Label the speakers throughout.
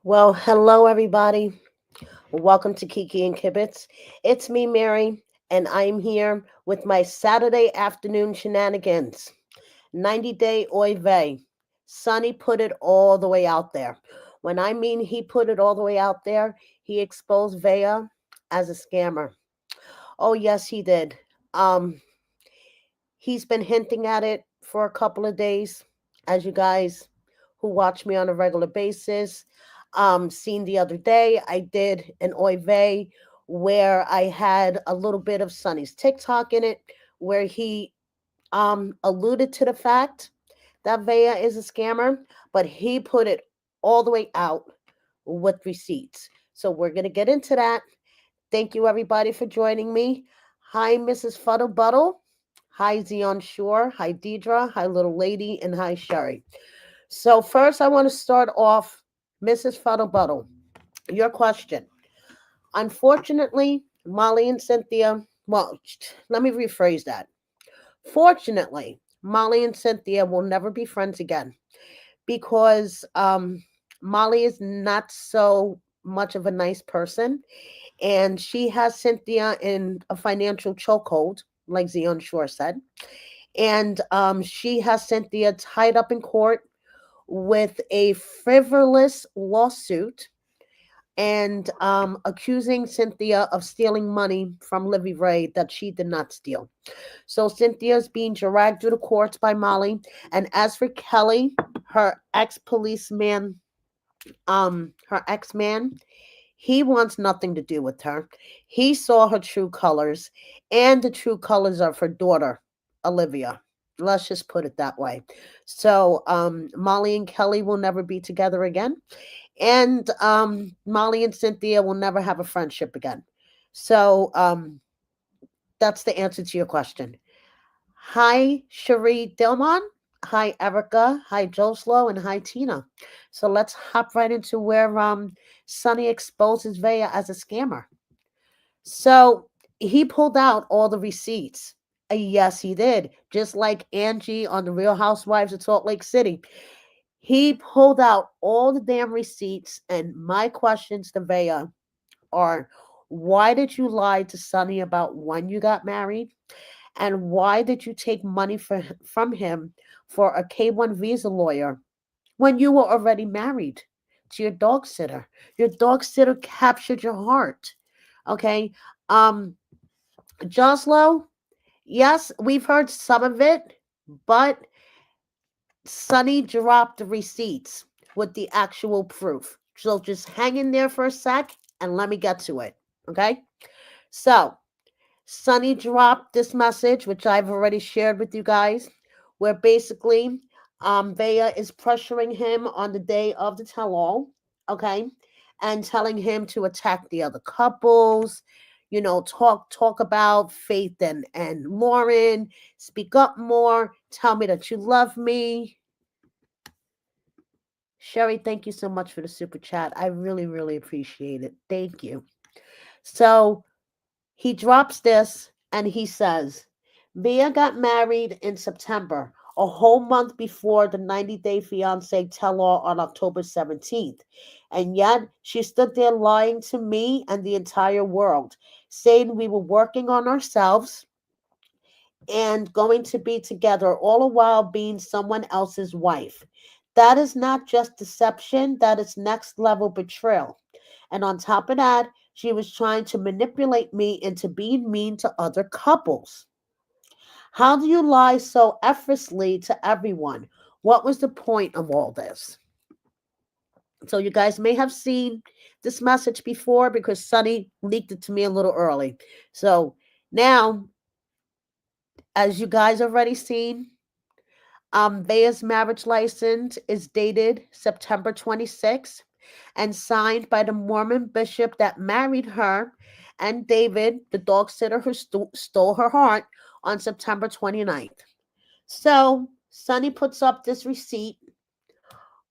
Speaker 1: Well, hello everybody. Welcome to Kiki and Kibitz. It's me, Mary, and I'm here with my Saturday afternoon shenanigans. 90-day oy vey. Sonny put it all the way out there. When I mean he put it all the way out there, he exposed Veah as a scammer. Oh yes, he did. Um, he's been hinting at it for a couple of days, as you guys who watch me on a regular basis seen the other day. I did an oy vey where I had a little bit of Sonny's TikTok in it, where he alluded to the fact that Veah is a scammer, but he put it all the way out with receipts. So we're gonna get into that. Thank you everybody for joining me. Hi, Mrs. Fuddlebuttle. Hi, Zion Shore. Hi, Deidre. Hi, little lady, and hi, Sherry. So first, I want to start off, Mrs. Fuddlebuttle. Your question. Unfortunately, Molly and Cynthia. Well, let me rephrase that. Fortunately, Molly and Cynthia will never be friends again because Molly is not so much of a nice person, and she has Cynthia in a financial chokehold, like Zion Shore said, and she has Cynthia tied up in court with a frivolous lawsuit and accusing Cynthia of stealing money from Livy Ray that she did not steal. So Cynthia is being dragged through the courts by Molly. And as for Kelly, her ex-policeman, her ex-man, he wants nothing to do with her. He saw her true colors and the true colors of her daughter, Olivia. Let's just put it that way. So Molly and Kelly will never be together again. And Molly and Cynthia will never have a friendship again. So that's the answer to your question. Hi, Cherie Dilmon. Hi, Erica. Hi, Joslo. And hi, Tina. So let's hop right into where Sonny exposes Veah as a scammer. So he pulled out all the receipts. Yes, he did. Just like Angie on The Real Housewives of Salt Lake City. He pulled out all the damn receipts. And my questions to Veah are, why did you lie to Sonny about when you got married? And why did you take money from him for a K1 visa lawyer when you were already married to your dog sitter? Your dog sitter captured your heart. Okay. Um, Joslo, yes, we've heard some of it, but Sonny dropped the receipts with the actual proof. So just hang in there for a sec and let me get to it. Okay. So Sonny dropped this message, which I've already shared with you guys, where basically Veah is pressuring him on the day of the tell all, okay, and telling him to attack the other couples, talk about Faith and Lauren, speak up more, tell me that you love me. Sherry, thank you so much for the super chat. I really, really appreciate it. Thank you. So he drops this and he says, Veah got married in September, a whole month before the 90-day fiance tell all on October 17th. And yet she stood there lying to me and the entire world, saying we were working on ourselves and going to be together, all the while being someone else's wife. That is not just deception, that is next level betrayal. And on top of that, she was trying to manipulate me into being mean to other couples. How do you lie so effortlessly to everyone? What was the point of all this? So you guys may have seen this message before because Sunny leaked it to me a little early. So now, as you guys already seen, Vea's marriage license is dated September 26th and signed by the Mormon bishop that married her and David, the dog sitter who stole her heart, on September 29th. So, Sonny puts up this receipt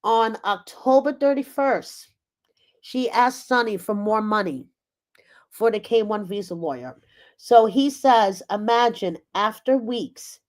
Speaker 1: on October 31st. She asked Sonny for more money for the K1 visa lawyer. So he says, imagine after weeks,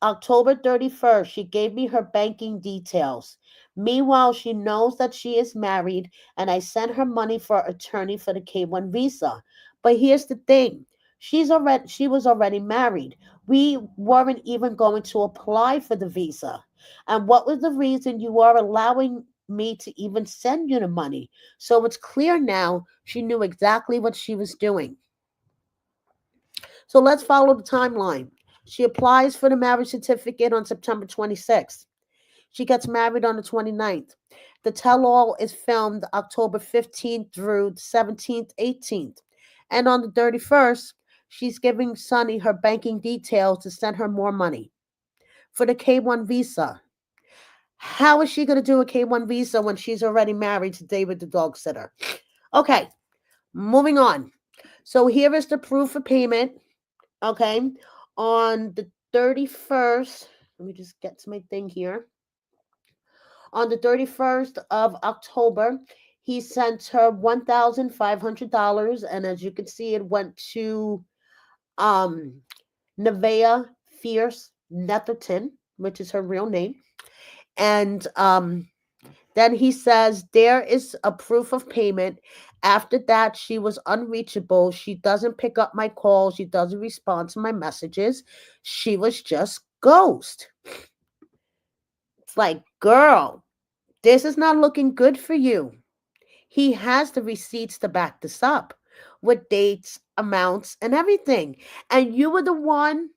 Speaker 1: October 31st, she gave me her banking details. Meanwhile, she knows that she is married, and I sent her money for attorney for the K1 visa. But here's the thing. She was already married. We weren't even going to apply for the visa. And what was the reason you are allowing me to even send you the money? So it's clear now she knew exactly what she was doing. So let's follow the timeline. She applies for the marriage certificate on September 26th. She gets married on the 29th. The tell all is filmed October 15th through 17th, 18th. And on the 31st, she's giving Sonny her banking details to send her more money for the K1 visa. How is she going to do a K1 visa when she's already married to David the dog sitter? Okay, moving on. So here is the proof of payment. Okay, on the 31st, let me just get to my thing here. On the 31st of October, he sent her $1,500. And as you can see, it went to um, Nevaeh Fierce Netherton, which is her real name. And then he says there is a proof of payment. After that, she was unreachable. She doesn't pick up my calls. She doesn't respond to my messages. She was just ghost. It's like, girl, this is not looking good for you. He has the receipts to back this up with dates, amounts, and everything. And you were the one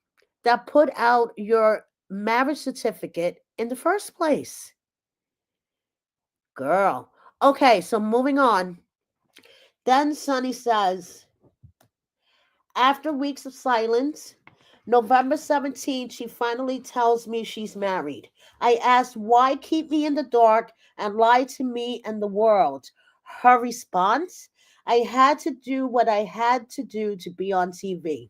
Speaker 1: that put out your marriage certificate in the first place. Girl. Okay, so moving on. Then Sonny says, after weeks of silence, November 17th, she finally tells me she's married. I asked, why keep me in the dark and lie to me and the world? Her response, I had to do what I had to do to be on TV.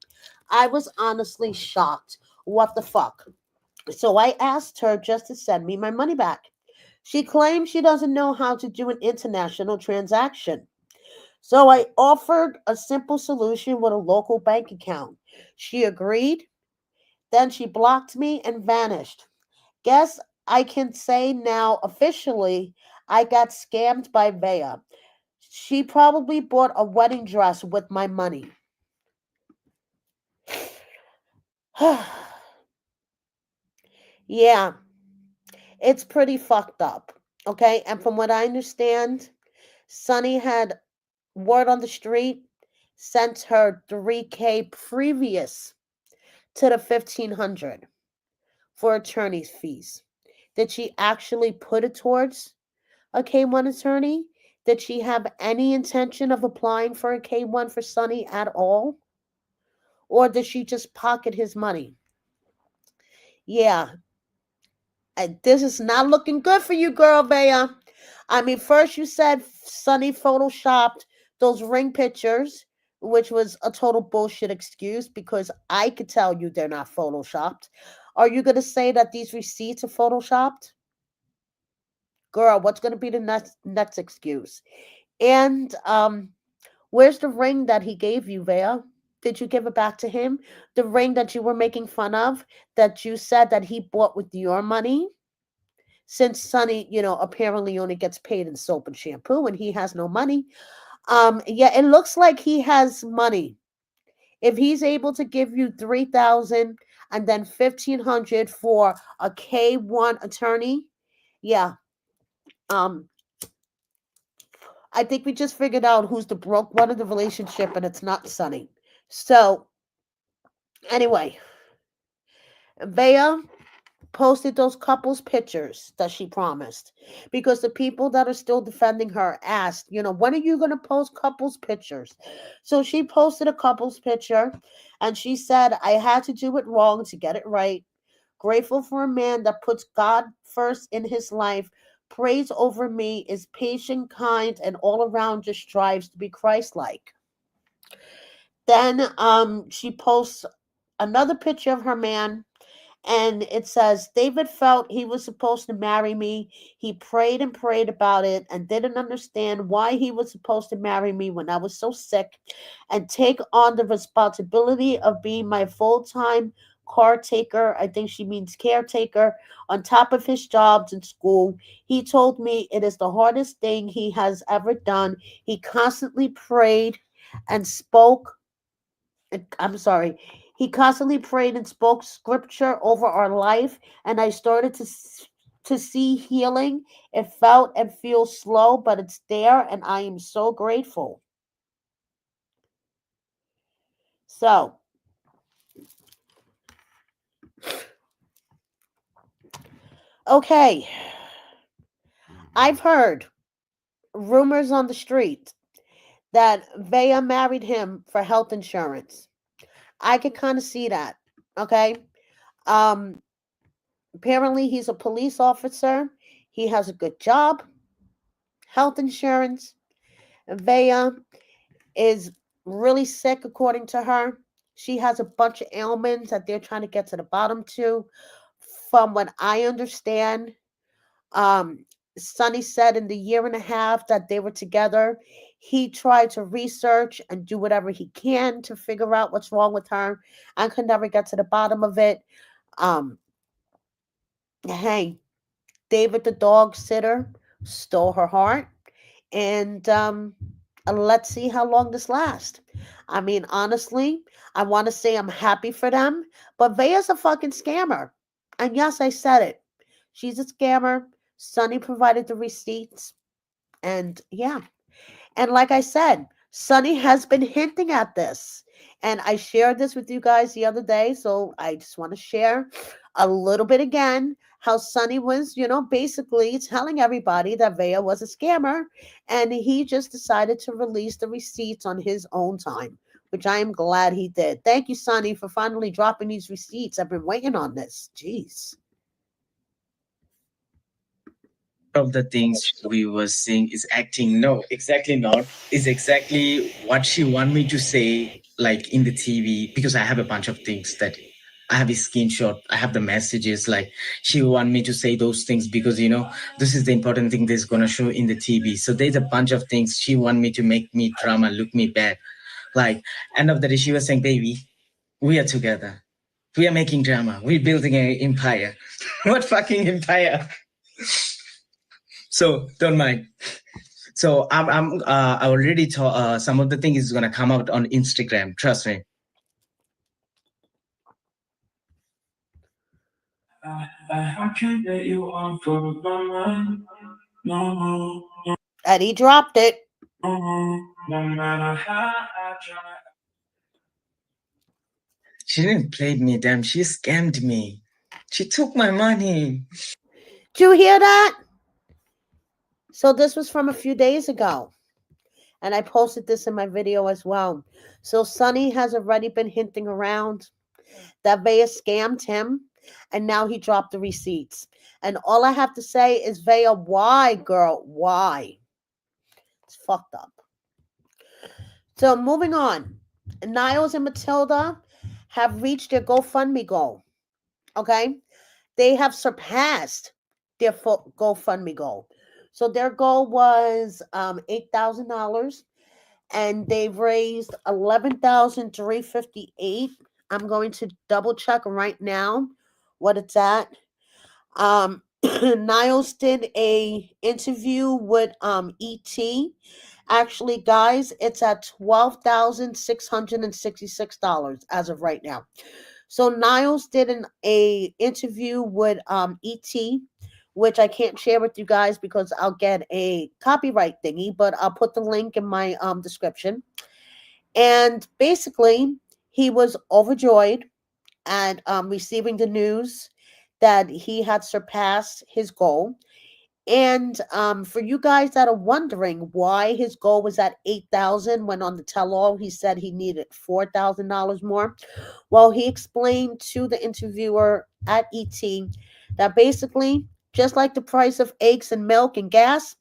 Speaker 1: I was honestly shocked. What the fuck? So I asked her just to send me my money back. She claims she doesn't know how to do an international transaction. So I offered a simple solution with a local bank account. She agreed. Then she blocked me and vanished. Guess I can say now officially I got scammed by Veah. She probably bought a wedding dress with my money. Yeah, it's pretty fucked up. Okay, and from what I understand, Sonny had word on the street sent her 3K previous to the 1500 for attorney's fees. Did she actually put it towards a K1 attorney? Did she have any intention of applying for a K1 for Sonny at all? Or did she just pocket his money? Yeah, this is not looking good for you, girl, Veah. I mean, first you said Sonny photoshopped those ring pictures, which was a total bullshit excuse because I could tell you they're not photoshopped. Are you going to say that these receipts are photoshopped? Girl, what's going to be the next excuse? And where's the ring that he gave you, Veah? Did you give it back to him? The ring that you were making fun of, that you said that he bought with your money? Since Sonny, apparently only gets paid in soap and shampoo and he has no money. Yeah, it looks like he has money. If he's able to give you 3,000 and then 1,500 for a K1 attorney, yeah. Um, I think we just figured out who's the broke one in the relationship, and it's not Sonny. So anyway, Veah posted those couples pictures that she promised because the people that are still defending her asked, when are you going to post couples pictures? So she posted a couples picture and she said, I had to do it wrong to get it right. Grateful for a man that puts God first in his life. Praise over me, is patient, kind, and all around just strives to be Christ-like. Then she posts another picture of her man, and it says, David felt he was supposed to marry me. He prayed and prayed about it and didn't understand why he was supposed to marry me when I was so sick and take on the responsibility of being my full time caretaker, I think she means caretaker, on top of his jobs in school. He told me it is the hardest thing he has ever done. He constantly prayed and spoke. I'm sorry. He constantly prayed and spoke scripture over our life, and I started to see healing. It felt and feels slow, but it's there, and I am so grateful. So, okay, I've heard rumors on the street that Veah married him for health insurance. I could kind of see that. Okay. Um, Apparently he's a police officer. He has a good job, health insurance. Veah is really sick, according to her. She has a bunch of ailments that they're trying to get to the bottom to. From what I understand, um, Sonny said in the year and a half that they were together, he tried to research and do whatever he can to figure out what's wrong with her and could never get to the bottom of it. Um, hey, David the dog sitter stole her heart, and let's see how long this lasts. I mean, honestly, I want to say I'm happy for them, but Vea's a fucking scammer. And yes, I said it. She's a scammer. Sonny provided the receipts. And yeah. And like I said, Sonny has been hinting at this. And I shared this with you guys the other day. So I just want to share a little bit again how Sonny was, basically telling everybody that Veah was a scammer. And he just decided to release the receipts on his own time, which I am glad he did. Thank you, Sonny, for finally dropping these receipts. I've been waiting on this. Jeez.
Speaker 2: Of the things we were seeing is acting. No, exactly not. Is exactly what she want me to say, like in the TV, because I have a bunch of things that I have a screenshot. I have the messages. Like she want me to say those things because this is the important thing that's gonna show in the TV. So there's a bunch of things she want me to make me drama, look me bad. Like end of the day, she was saying, "Baby, we are together. We are making drama. We're building an empire." What fucking empire? So don't mind. So I already thought some of the things is gonna come out on Instagram. Trust me.
Speaker 1: I can't let you on for my mind. No. And he dropped it. No matter how I try.
Speaker 2: She didn't play me, damn. She scammed me. She took my money.
Speaker 1: Did you hear that? So this was from a few days ago. And I posted this in my video as well. So Sonny has already been hinting around that Veah scammed him, and now he dropped the receipts. And all I have to say is, Veah, why, girl? Why? It's fucked up. So moving on. Niles and Matilda have reached their GoFundMe goal. Okay? They have surpassed their GoFundMe goal. So their goal was $8,000, and they've raised 11,358. I'm going to double check right now what it's at. Niles did a interview with ET. Actually, guys, it's at $12,666 as of right now. So Niles did a interview with ET, which I can't share with you guys because I'll get a copyright thingy, but I'll put the link in my description. And basically, he was overjoyed at receiving the news that he had surpassed his goal. And for you guys that are wondering why his goal was at 8,000 when on the tell-all he said he needed $4,000 more, well, he explained to the interviewer at ET that basically, just like the price of eggs and milk and gas,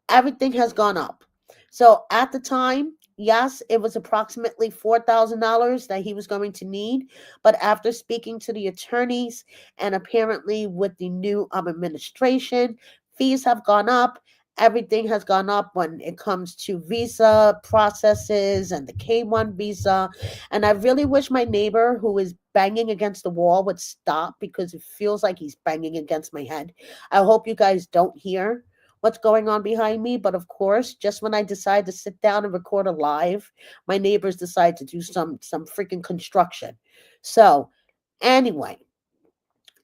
Speaker 1: everything has gone up. So at the time, yes, it was approximately $4,000 that he was going to need. But after speaking to the attorneys and apparently with the new administration, fees have gone up. Everything has gone up when it comes to visa processes and the K1 visa. And I really wish my neighbor, who is banging against the wall would stop because it feels like he's banging against my head. I hope you guys don't hear what's going on behind me, but of course, just when I decide to sit down and record a live, my neighbors decide to do some freaking construction. So, anyway,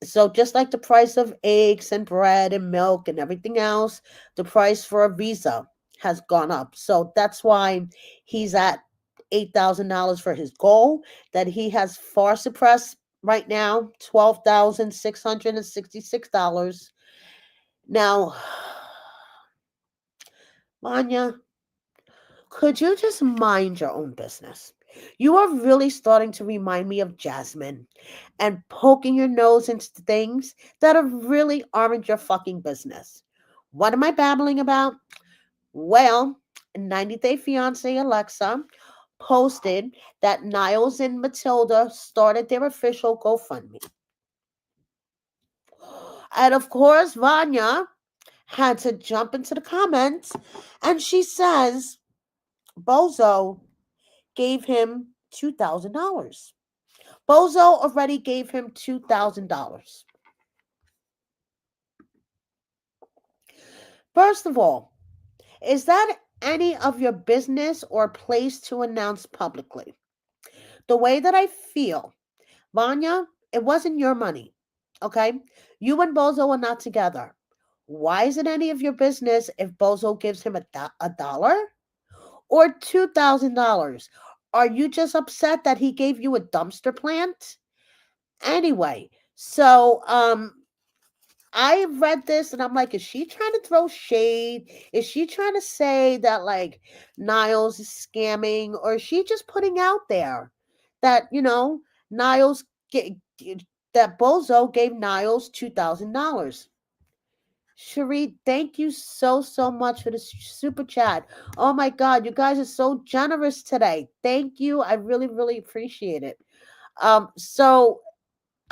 Speaker 1: so just like the price of eggs and bread and milk and everything else, the price for a visa has gone up. So that's why he's at $8,000 for his goal that he has far suppressed right now, $12,666. Now, Vanya, could you just mind your own business? You are really starting to remind me of Jasmine and poking your nose into things that are really aren't your fucking business. What am I babbling about? Well, 90 Day Fiance Alexa posted that Niles and Matilda started their official GoFundMe. And of course, Vanya had to jump into the comments and she says Bozo gave him $2,000. Bozo already gave him $2,000. First of all, is that any of your business or place to announce publicly? The way that I feel, Vanya, it wasn't your money. Okay? You and Bozo are not together. Why is it any of your business if Bozo gives him a dollar or $2,000? Are you just upset that he gave you a dumpster plant? Anyway, so I read this and I'm like, is she trying to throw shade? Is she trying to say that like Niles is scamming, or is she just putting out there that Niles that Bozo gave Niles $2,000? Cherie, thank you so much for the super chat. Oh my God, you guys are so generous today. Thank you. I really appreciate it. So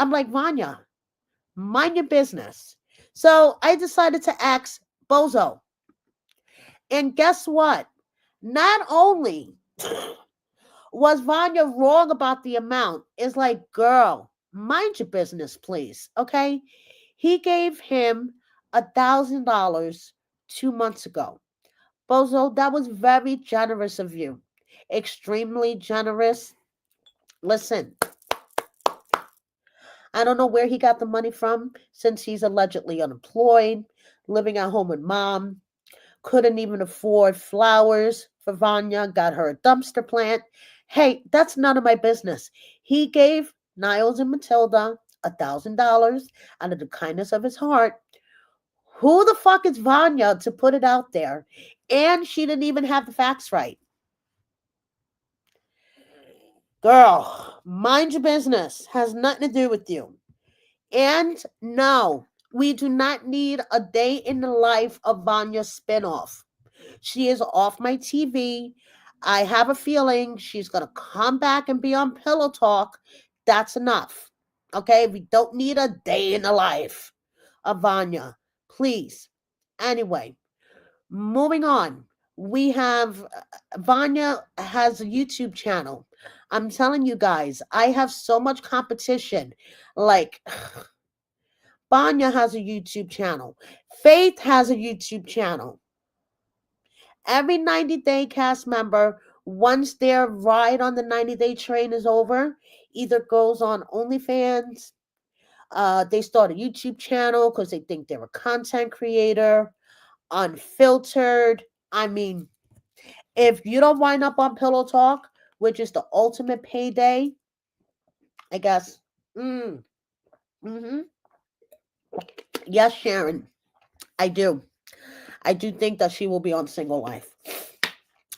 Speaker 1: I'm like, Vanya, mind your business. So I decided to ask Bozo. And guess what? Not only was Vanya wrong about the amount, it's like, girl, mind your business, please. Okay? He gave him $1,000 2 months ago. Bozo, that was very generous of you. Extremely generous. Listen, I don't know where he got the money from since he's allegedly unemployed, living at home with mom, couldn't even afford flowers for Vanya, got her a dumpster plant. Hey, that's none of my business. He gave Niles and Matilda $1,000 out of the kindness of his heart. Who the fuck is Vanya to put it out there? And she didn't even have the facts right. Girl, mind your business. Has nothing to do with you. And no, we do not need a day in the life of Vanya spinoff. She is off my TV. I have a feeling she's going to come back and be on Pillow Talk. That's enough. Okay? We don't need a day in the life of Vanya. Please. Anyway, moving on. We have Vanya has a YouTube channel. I'm telling you guys, I have so much competition. Like, Vanya has a YouTube channel. Faith has a YouTube channel. Every 90-day cast member, once their ride on the 90-day train is over, either goes on OnlyFans, they start a YouTube channel because they think they're a content creator, unfiltered. I mean, if you don't wind up on Pillow Talk, which is the ultimate payday, I guess. Mm-hmm. Yes, Sharon, I do. I do think that she will be on Single Life.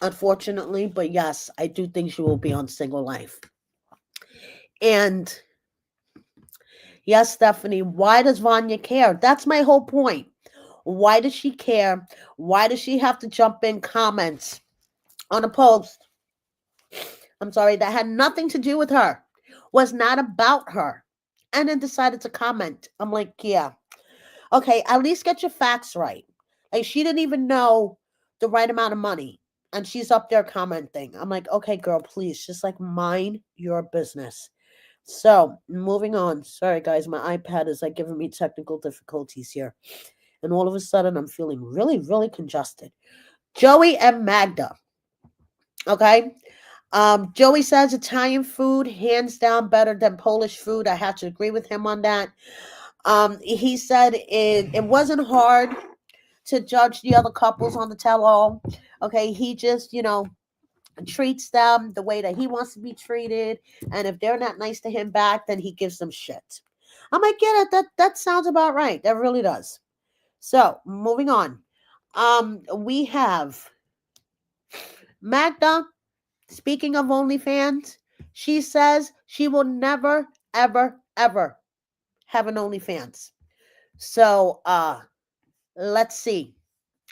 Speaker 1: Unfortunately, but yes, I do think she will be on Single Life. And yes, Stephanie, why does Vanya care? That's my whole point. Why does she care? Why does she have to jump in comments on a post? I'm sorry, that had nothing to do with her, was not about her, and then decided to comment. I'm like, yeah, okay, at least get your facts right. Like, she didn't even know the right amount of money, and she's up there commenting. I'm like, okay, girl, please, just like mind your business. So, moving on. Sorry, guys, my iPad is like giving me technical difficulties here. And all of a sudden, I'm feeling really, really congested. Joey and Magda. Okay. Joey says Italian food, hands down, better than Polish food. I have to agree with him on that. He said it wasn't hard to judge the other couples on the tell all. Okay. He just, treats them the way that he wants to be treated, and if they're not nice to him back, then he gives them shit. I'm like, yeah, that sounds about right. That really does. So moving on, we have Magda. Speaking of OnlyFans, she says she will never, ever, ever have an OnlyFans. So let's see.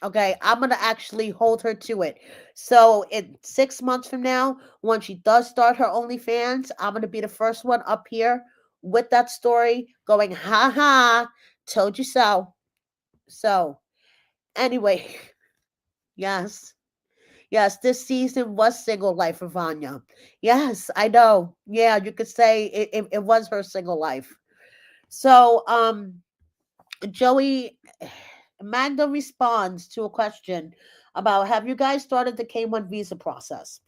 Speaker 1: Okay, I'm gonna actually hold her to it. So in 6 months from now, when she does start her OnlyFans, I'm gonna be the first one up here with that story, going, ha ha, told you so. So anyway, yes. Yes, this season was single life for Vanya. Yes, I know. Yeah, you could say it was her single life. So Joey Magda responds to a question about, have you guys started the K1 visa process?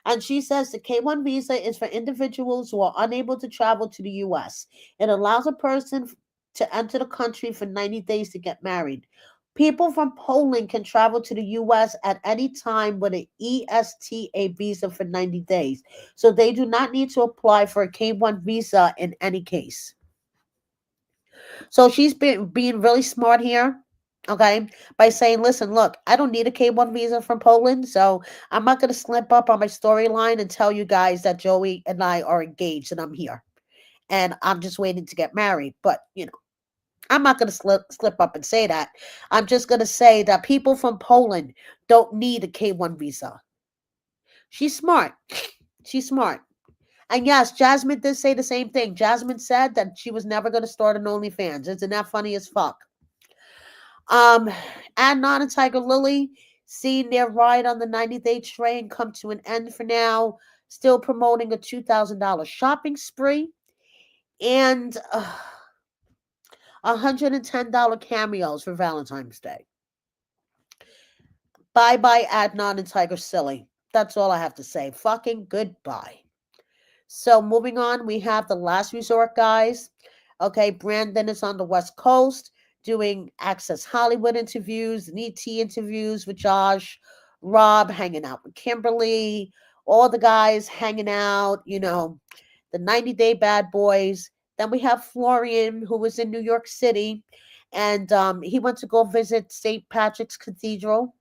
Speaker 1: And she says the K1 visa is for individuals who are unable to travel to the US. It allows a person to enter the country for 90 days to get married. People from Poland can travel to the US at any time with an ESTA visa for 90 days. So they do not need to apply for a K1 visa in any case. So she's been being really smart here, okay, by saying, listen, look, I don't need a K1 visa from Poland, so I'm not going to slip up on my storyline and tell you guys that Joey and I are engaged and I'm here. And I'm just waiting to get married. But, I'm not going to slip up and say that. I'm just going to say that people from Poland don't need a K1 visa. She's smart. She's smart. And yes, Jasmine did say the same thing. Jasmine said that she was never going to start an OnlyFans. Isn't that funny as fuck? Um, Adnan and Tiger Lily seeing their ride on the 90-day train come to an end for now. Still promoting a $2,000 shopping spree and $110 cameos for Valentine's Day. Bye bye, Adnan and Tiger Silly. That's all I have to say. Fucking goodbye. So moving on, we have the last resort guys. Okay, Brandon is on the West Coast doing Access Hollywood interviews and ET interviews with Josh, Rob hanging out with Kimberly, all the guys hanging out, the 90-day bad boys. Then we have Florian, who was in New York City, and he went to go visit St. Patrick's Cathedral,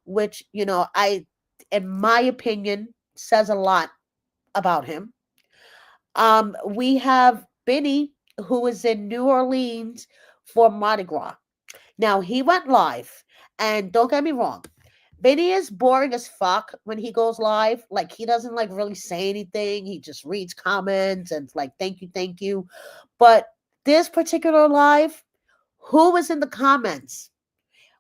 Speaker 1: which, in my opinion, says a lot about him. We have Benny, who is in New Orleans for Mardi Gras. Now, he went live, and don't get me wrong, Benny is boring as fuck when he goes live. Like, he doesn't, like, really say anything. He just reads comments and, like, thank you, thank you. But this particular live, who was in the comments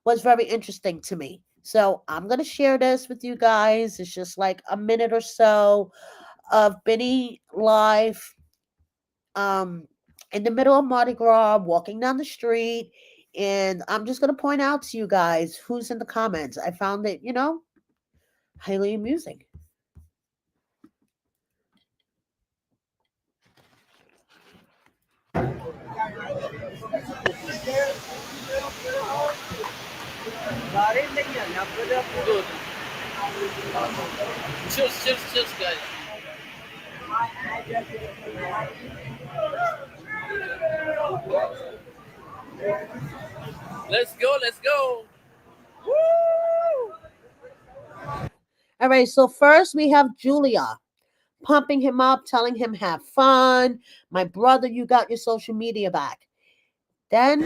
Speaker 1: was very interesting to me. So I'm going to share this with you guys. It's just like a minute or so of Benny live, um, in the middle of Mardi Gras, walking down the street. And I'm just going to point out to you guys who's in the comments. I found it, highly amusing.
Speaker 3: Good. Cheers, cheers, cheers, guys. Let's go, let's go. Woo!
Speaker 1: All right, so first we have Julia pumping him up, telling him, have fun. My brother, you got your social media back. Then,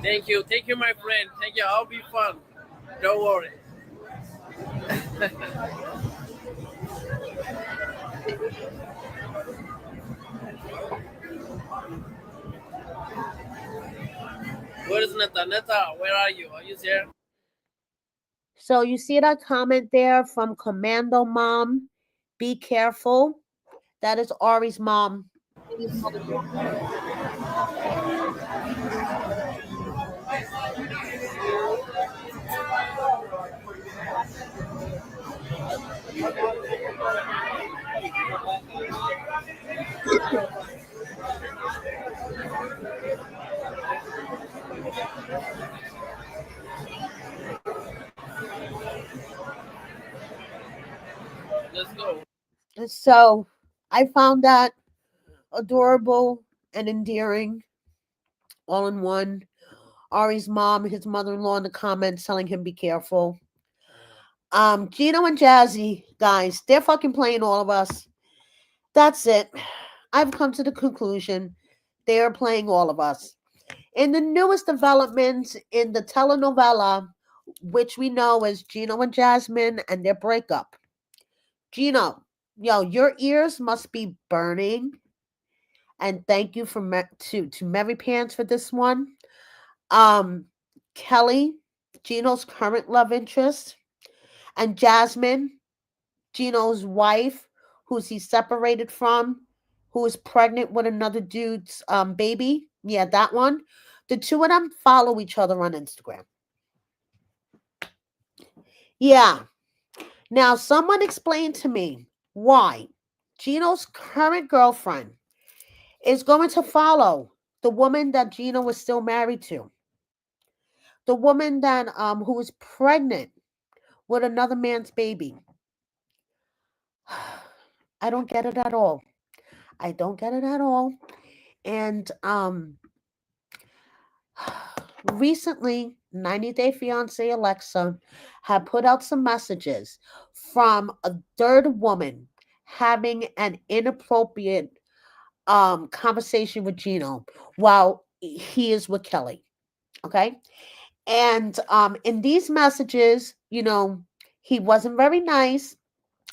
Speaker 3: Thank you, my friend. Thank you. I'll be fun. Don't worry. Where is Neta? Neta, where are you? Are you there?
Speaker 1: So you see that comment there from Commando Mom. Be careful. That is Ari's mom.
Speaker 3: Let's go.
Speaker 1: So I found that adorable and endearing all in one. Ari's mom, his mother-in-law in the comments telling him be careful. Gino and Jazzy, guys, they're fucking playing all of us. That's it. I've come to the conclusion they are playing all of us. In the newest developments in the telenovela, which we know as Gino and Jasmine and their breakup. Gino, yo, your ears must be burning. And thank you to Mary Pants for this one. Um, Kelly, Gino's current love interest, and Jasmine, Gino's wife, who's he separated from, who is pregnant with another dude's baby. Yeah, that one. The two of them follow each other on Instagram. Yeah. Now, someone explain to me why Gino's current girlfriend is going to follow the woman that Gino was still married to, the woman that who is pregnant with another man's baby. I don't get it at all. I don't get it at all. And recently, 90 Day Fiance Alexa had put out some messages from a third woman having an inappropriate conversation with Gino while he is with Kelly. Okay. And in these messages, he wasn't very nice.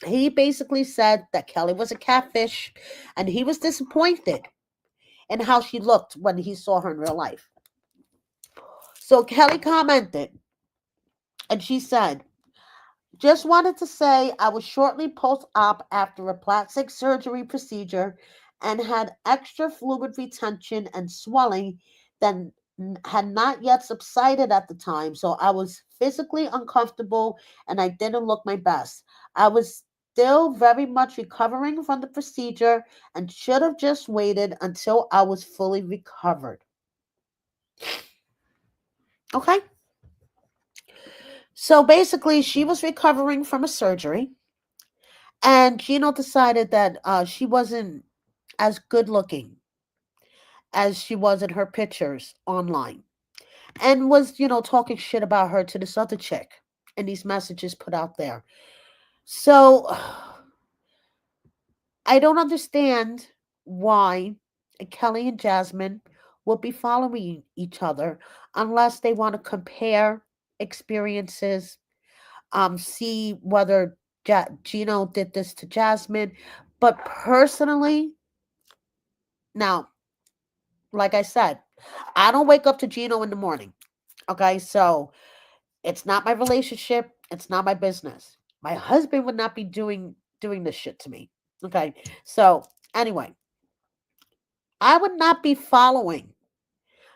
Speaker 1: He basically said that Kelly was a catfish and he was disappointed in how she looked when he saw her in real life. So Kelly commented and she said, just wanted to say I was shortly post op after a plastic surgery procedure and had extra fluid retention and swelling that had not yet subsided at the time. So I was physically uncomfortable and I didn't look my best. I was still very much recovering from the procedure and should have just waited until I was fully recovered. Okay. So basically, she was recovering from a surgery. And Gino decided that she wasn't as good looking as she was in her pictures online and was, talking shit about her to this other chick and these messages put out there. So I don't understand why Kelly and Jasmine will be following each other unless they want to compare experiences, see whether Gino did this to Jasmine. But personally, now, like I said, I don't wake up to Gino in the morning. Okay, so it's not my relationship. It's not my business. My husband would not be doing this shit to me. Okay, so anyway, I would not be following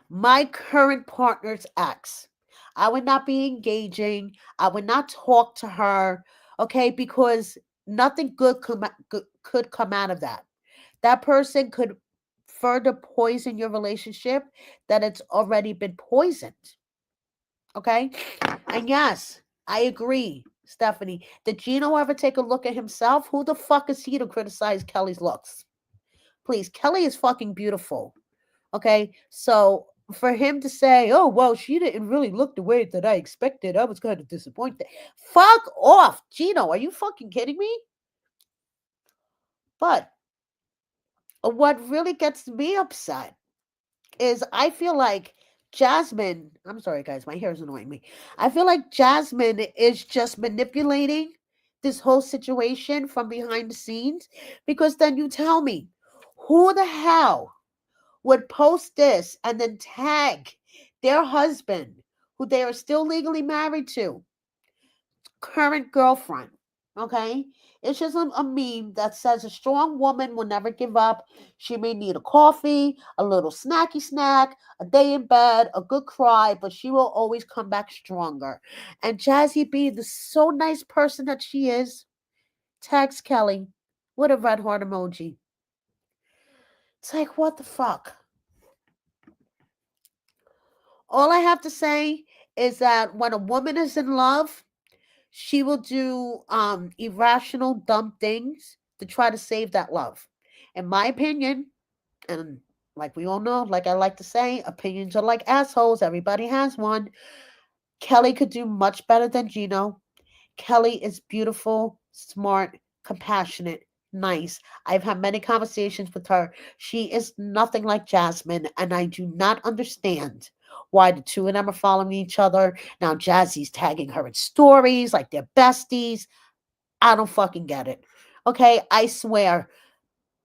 Speaker 1: my current partner's ex. I would not be engaging. I would not talk to her. Okay, because nothing could come out of that. That person could further poison your relationship that it's already been poisoned. Okay? And yes, I agree, Stephanie. Did Gino ever take a look at himself? Who the fuck is he to criticize Kelly's looks? Please, Kelly is fucking beautiful. Okay? So for him to say, oh, well, she didn't really look the way that I expected, I was kind of disappointed. Fuck off. Gino, are you fucking kidding me? But what really gets me upset is I feel like Jasmine, I'm sorry guys, my hair is annoying me. I feel like Jasmine is just manipulating this whole situation from behind the scenes because then you tell me who the hell would post this and then tag their husband who they are still legally married current girlfriend. Okay? It's just a meme that says a strong woman will never give up. She may need a coffee, a little snacky snack, a day in bed, a good cry, but she will always come back stronger. And Jazzy B, the so nice person that she is, tags Kelly with a red heart emoji. It's like, what the fuck? All I have to say is that when a woman is in love, she will do irrational, dumb things to try to save that love. In my opinion, and like we all know, like I like to say, opinions are like assholes. Everybody has one. Kelly could do much better than Gino. Kelly is beautiful, smart, compassionate, nice. I've had many conversations with her. She is nothing like Jasmine, and I do not understand why the two of them are following each other. Now Jazzy's tagging her in stories like they're besties. I don't fucking get it. Okay, I swear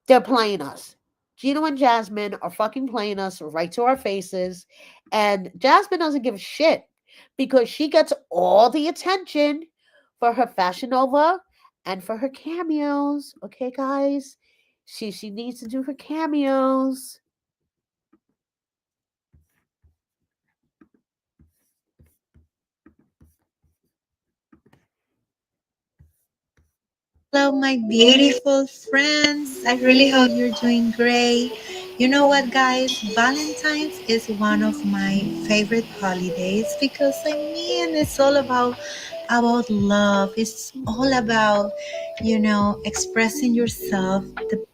Speaker 1: they're playing us. Gino and Jasmine are fucking playing us right to our faces. And Jasmine doesn't give a shit because she gets all the attention for her Fashion Nova and for her cameos. Okay, guys? She needs to do her cameos.
Speaker 4: Hello, my beautiful friends. I really hope you're doing great. You know what, guys? Valentine's is one of my favorite holidays because it's all about love. It's all about, expressing yourself the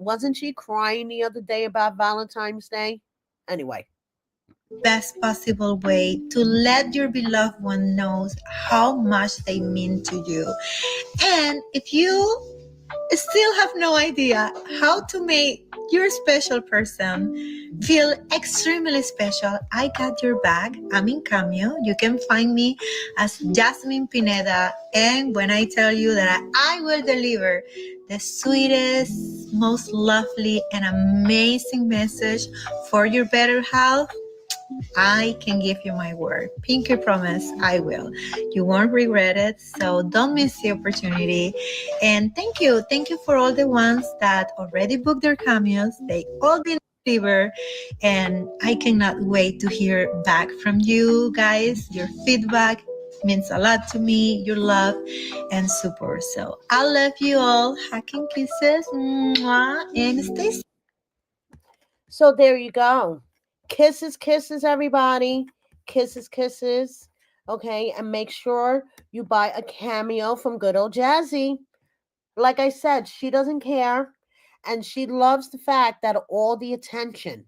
Speaker 1: Wasn't she crying the other day about Valentine's Day? Anyway,
Speaker 4: best possible way to let your beloved one knows how much they mean to you. And if you still have no idea how to make your special person feel extremely special, I got your back. I'm in Cameo. You can find me as Jasmine Pineda. And when I tell you that I will deliver the sweetest, most lovely, and amazing message for your better health, I can give you my word. Pinky promise, I will. You won't regret it. So don't miss the opportunity. And thank you. Thank you for all the ones that already booked their cameos. They all been delivered. And I cannot wait to hear back from you guys. Your feedback means a lot to me. Your love and support. So I love you all. Hacking kisses. Mwah, and stay safe.
Speaker 1: so there you go. Kisses, kisses, everybody. Kisses, kisses. Okay, and make sure you buy a cameo from good old Jazzy. Like I said, she doesn't care. And she loves the fact that all the attention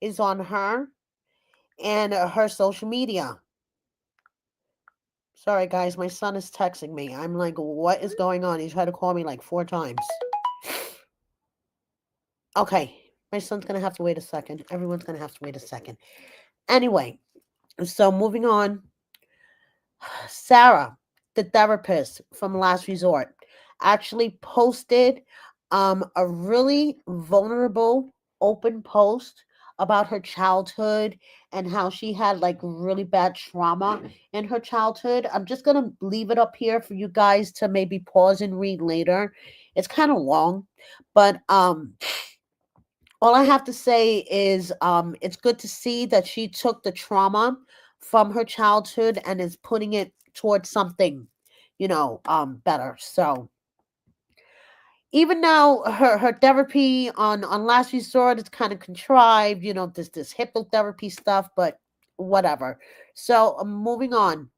Speaker 1: is on her and her social media. Sorry, guys, my son is texting me. I'm like, what is going on? He tried to call me like 4 times. Okay, my son's going to have to wait a second. Everyone's going to have to wait a second. Anyway, so moving on. Sarah, the therapist from Last Resort, actually posted a really vulnerable open post about her childhood and how she had like really bad trauma in her childhood. I'm just going to leave it up here for you guys to maybe pause and read later. It's kind of long, but all I have to say is it's good to see that she took the trauma from her childhood and is putting it towards something, better. So even now her therapy on Last Resort is kind of contrived, this hypnotherapy stuff, but whatever. So moving on.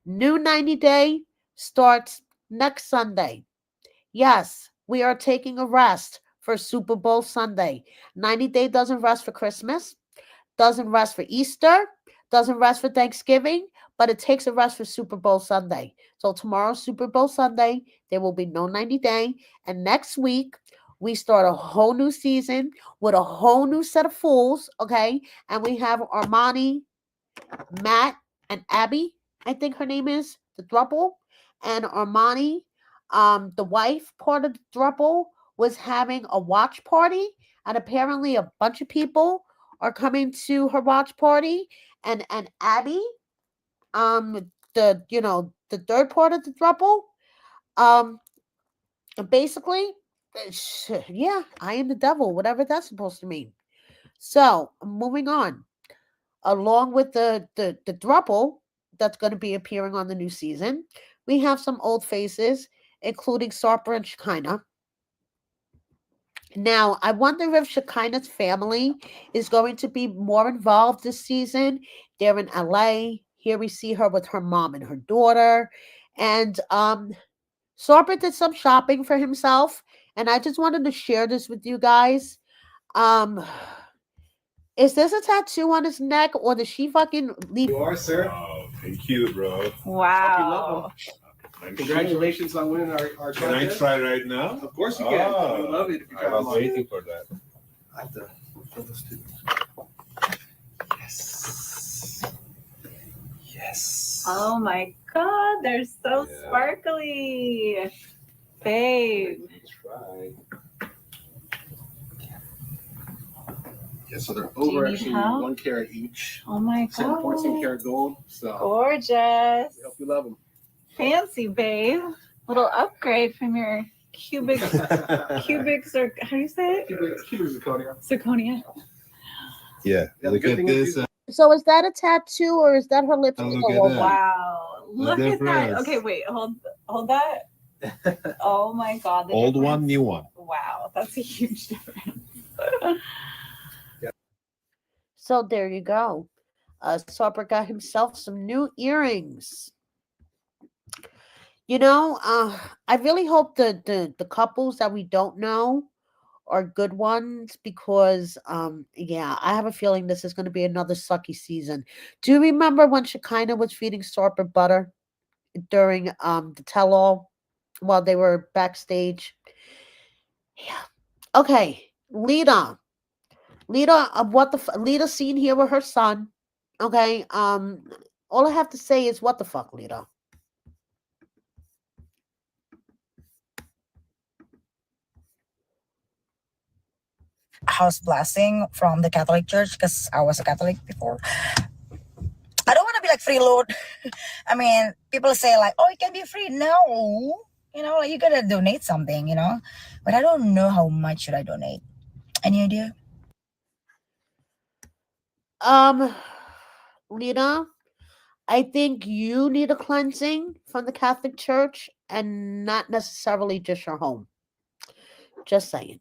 Speaker 1: New 90 Day starts next Sunday. Yes, we are taking a rest for Super Bowl Sunday. 90 Day doesn't rest for Christmas, doesn't rest for Easter, doesn't rest for Thanksgiving, but it takes a rest for Super Bowl Sunday. So tomorrow, Super Bowl Sunday, there will be no 90 Day. And next week, we start a whole new season with a whole new set of fools, okay? And we have Armani, Matt, and Abby, I think her name is, the throuple. And Armani, the wife part of the throuple, was having a watch party. And apparently a bunch of people are coming to her watch party. And Abby, the third part of the throuple, um, basically, yeah, I am the devil, whatever that's supposed to mean. So, moving on, along with the throuple that's going to be appearing on the new season, we have some old faces, including Sarper and Shekinah. Now, I wonder if Shekinah's family is going to be more involved this season. They're in LA. Here we see her with her mom and her daughter. And Sarper did some shopping for himself. And I just wanted to share this with you guys. Um, is this a tattoo on his neck, or does she fucking leave?
Speaker 5: You are, sir.
Speaker 6: Oh, thank you, bro.
Speaker 5: Wow.
Speaker 6: Congratulations
Speaker 5: on winning our
Speaker 6: Can I try right now?
Speaker 5: Of course you can. I would love it if you
Speaker 6: I
Speaker 5: try
Speaker 6: was
Speaker 5: along.
Speaker 6: waiting for that.
Speaker 5: I have to fill this too. Yes. Yes.
Speaker 7: Oh my god, they're so
Speaker 6: Yeah.
Speaker 7: sparkly. Babe.
Speaker 6: Try.
Speaker 5: Yeah, so they're
Speaker 7: Do you
Speaker 5: over
Speaker 7: need
Speaker 5: actually
Speaker 7: help?
Speaker 5: 1 carat each.
Speaker 7: Oh my
Speaker 5: 7.2
Speaker 7: god.
Speaker 5: karat gold. So
Speaker 7: Gorgeous.
Speaker 5: we hope you love them.
Speaker 7: Fancy, babe. Little upgrade from your cubic how do you say it?
Speaker 5: Cubic zirconia.
Speaker 7: Zirconia.
Speaker 6: Yeah,
Speaker 5: Yeah, the
Speaker 6: look
Speaker 5: good
Speaker 6: at
Speaker 5: thing
Speaker 6: this.
Speaker 5: is
Speaker 1: So is that a tattoo, or is that her lipstick?
Speaker 6: look at
Speaker 1: all
Speaker 6: that.
Speaker 1: over?
Speaker 7: Wow. Look at that.
Speaker 6: difference.
Speaker 7: Okay, wait, hold that. Oh my god. The
Speaker 6: Old one,
Speaker 7: difference.
Speaker 6: new one.
Speaker 7: Wow, that's a huge difference.
Speaker 1: So there you go. Sarper got himself some new earrings. I really hope the couples that we don't know are good ones, because yeah, I have a feeling this is going to be another sucky season. Do you remember when Shekinah was feeding Sarper butter during the tell all while they were backstage? Yeah. Okay, Lita. Lita, Lita seen here with her son. Okay, all I have to say is what the fuck, Lita.
Speaker 8: House blessing from the Catholic Church because I was a Catholic before. I don't want to be like freeload. I mean, people say like, "Oh, it can be free." No, like you gotta donate something, But I don't know how much should I donate. Any idea?
Speaker 1: Um, Lita, I think you need a cleansing from the Catholic Church, and not necessarily just your home. Just saying.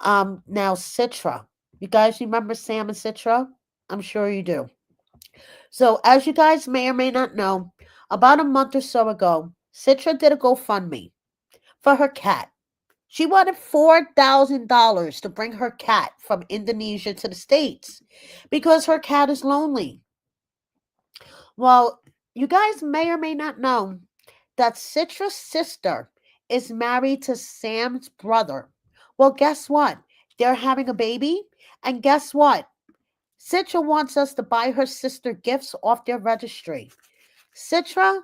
Speaker 1: Now Citra. You guys remember Sam and Citra? I'm sure you do. So, as you guys may or may not know, about a month or so ago, Citra did a GoFundMe for her cat. She wanted $4,000 to bring her cat from Indonesia to the States because her cat is lonely. Well, you guys may or may not know that Citra's sister is married to Sam's brother. Well, guess what? They're having a baby, and guess what? Citra wants us to buy her sister gifts off their registry. Citra,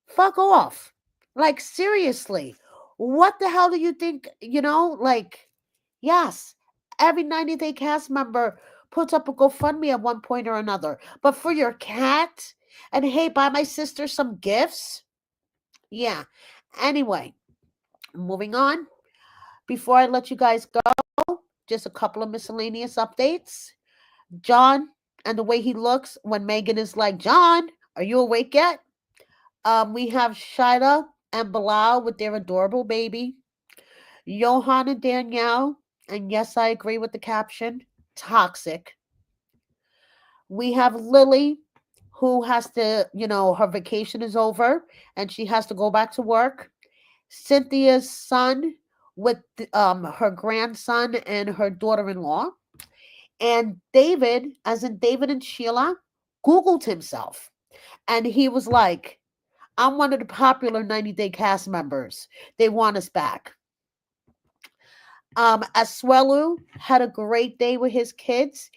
Speaker 1: fuck off. Like, seriously. What the hell do you think? Yes, every 90-day cast member puts up a GoFundMe at one point or another. But for your cat, and hey, buy my sister some gifts? Yeah. Anyway, moving on. Before I let you guys go, just a couple of miscellaneous updates. John and the way he looks when Megan is like, "John, are you awake yet?" We have Shida and Bilal with their adorable baby. Johan and Danielle, and yes, I agree with the caption, toxic. We have Lily, who has to, her vacation is over and she has to go back to work. Cynthia's son with her grandson and her daughter-in-law. And David, as in David and Sheila, Googled himself. And he was like, "I'm one of the popular 90-day cast members. They want us back." Asuelu had a great day with his kids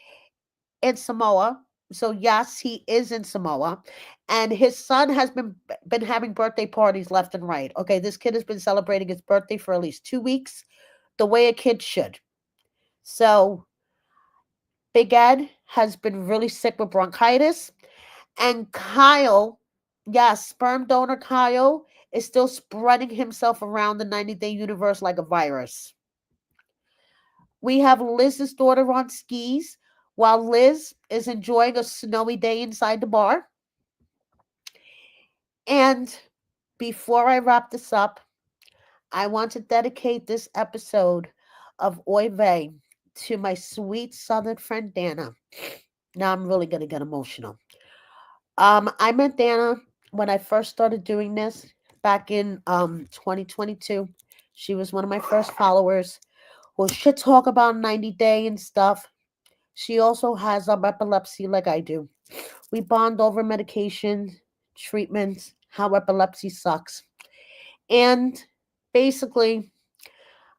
Speaker 1: in Samoa. So yes, he is in Samoa, and his son has been having birthday parties left and right. Okay, this kid has been celebrating his birthday for at least 2 weeks, the way a kid should. So Big Ed has been really sick with bronchitis, and Kyle, Yes, sperm donor Kyle is still spreading himself around the 90-day universe like a virus. We have Liz's daughter on skis while Liz is enjoying a snowy day inside the bar. And before I wrap this up, I want to dedicate this episode of Oy Vey to my sweet southern friend Dana. Now I'm really going to get emotional. I met Dana when I first started doing this back in 2022. She was one of my first followers who should talk about 90 day and stuff. She also has epilepsy like I do. We bond over medication, treatments, how epilepsy sucks. And basically,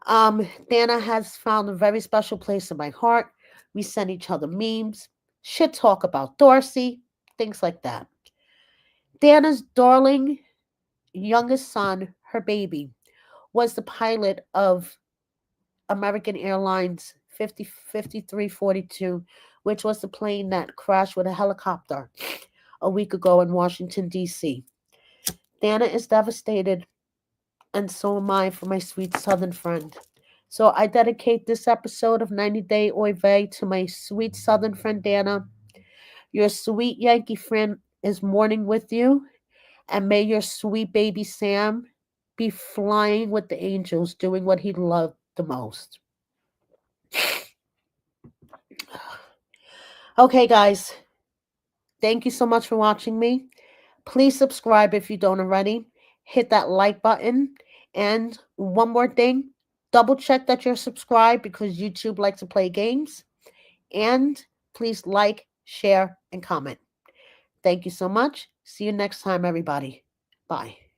Speaker 1: Dana has found a very special place in my heart. We send each other memes, shit talk about Dorsey, things like that. Dana's darling youngest son, her baby, was the pilot of American Airlines 5342, which was the plane that crashed with a helicopter a week ago in Washington, D.C. Dana is devastated, and so am I for my sweet southern friend. So I dedicate this episode of 90 Day Oy Vey to my sweet southern friend Dana. Your sweet Yankee friend is mourning with you, and may your sweet baby Sam be flying with the angels, doing what he loved the most. Okay, guys, thank you so much for watching me. Please subscribe if you don't already. Hit that like button. And one more thing, double check that you're subscribed because YouTube likes to play games. And please like, share, and comment. Thank you so much. See you next time, everybody. Bye.